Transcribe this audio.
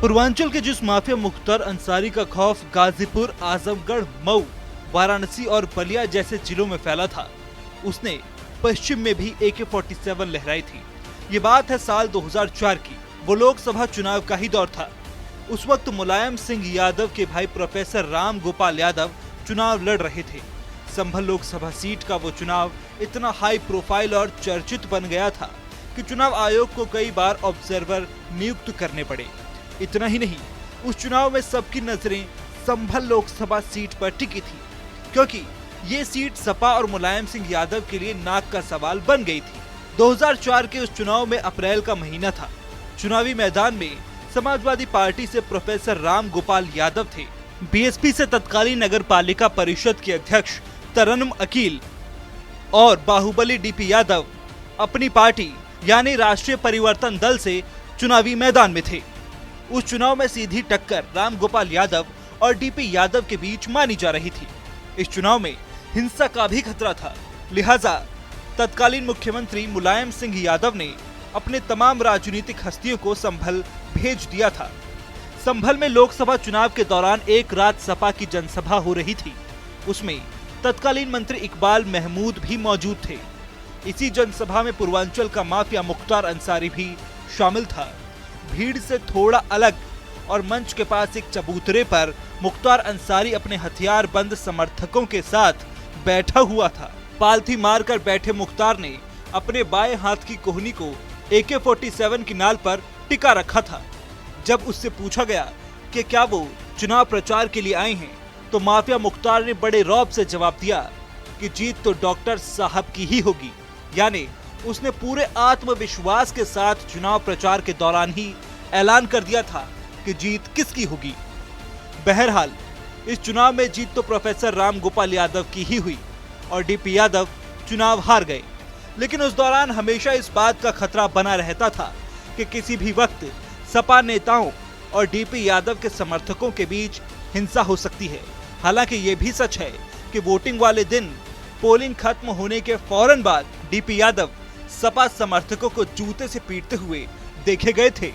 पूर्वांचल के जिस माफिया मुख्तार अंसारी का खौफ गाजीपुर, आजमगढ़, मऊ, वाराणसी और बलिया जैसे जिलों में फैला था, उसने पश्चिम में भी AK-47 लहराई थी। ये बात है साल 2004 की। वो लोकसभा चुनाव का ही दौर था। उस वक्त मुलायम सिंह यादव के भाई प्रोफेसर राम गोपाल यादव चुनाव लड़ रहे थे। संभल लोकसभा सीट का वो चुनाव इतना हाई प्रोफाइल और चर्चित बन गया था कि चुनाव आयोग को कई बार ऑब्जर्वर नियुक्त करने पड़े। इतना ही नहीं, उस चुनाव में सबकी नजरें संभल लोकसभा सीट पर टिकी थी, क्योंकि ये सीट सपा और मुलायम सिंह यादव के लिए नाक का सवाल बन गई थी। 2004 के उस चुनाव में अप्रैल का महीना था। चुनावी मैदान में समाजवादी पार्टी से प्रोफेसर राम गोपाल यादव थे। बीएसपी से तत्कालीन नगर पालिका परिषद के अध्यक्ष तरन्नुम अकील और बाहुबली डीपी यादव अपनी पार्टी यानी राष्ट्रीय परिवर्तन दल से चुनावी मैदान में थे। उस चुनाव में सीधी टक्कर राम गोपाल यादव और डीपी यादव के बीच मानी जा रही थी। इस चुनाव में हिंसा का भी खतरा था, लिहाजा तत्कालीन मुख्यमंत्री मुलायम सिंह यादव ने अपने तमाम राजनीतिक हस्तियों को संभल भेज दिया था। संभल में लोकसभा चुनाव के दौरान एक रात सपा की जनसभा हो रही थी। उसमें तत्कालीन मंत्री इकबाल महमूद भी मौजूद थे। इसी जनसभा में पूर्वांचल का माफिया मुख्तार अंसारी भी शामिल था। भीड़ से थोड़ा अलग और मंच के पास एक चबूतरे पर मुख्तार अंसारी अपने हथियार बंद समर्थकों के साथ बैठा हुआ था। पालथी मारकर बैठे मुख्तार ने अपने बाएं हाथ की कोहनी को AK-47 की नाल पर टिका रखा था। जब उससे पूछा गया कि क्या वो चुनाव प्रचार के लिए आए हैं, तो माफिया मुख्तार ने बड़े रौब से जवाब दिया कि जीत तो डॉक्टर साहब की ही होगी। यानी उसने पूरे आत्मविश्वास के साथ चुनाव प्रचार के दौरान ही ऐलान कर दिया था कि जीत किसकी होगी। बहरहाल इस चुनाव में जीत तो प्रोफेसर राम गोपाल यादव की ही हुई और डीपी यादव चुनाव हार गए। लेकिन उस दौरान हमेशा इस बात का खतरा बना रहता था कि किसी भी वक्त सपा नेताओं और डीपी यादव के समर्थकों के बीच हिंसा हो सकती है। हालांकि ये भी सच है कि वोटिंग वाले दिन पोलिंग खत्म होने के फौरन बाद डीपी यादव सपा समर्थकों को जूते से पीटते हुए देखे गए थे।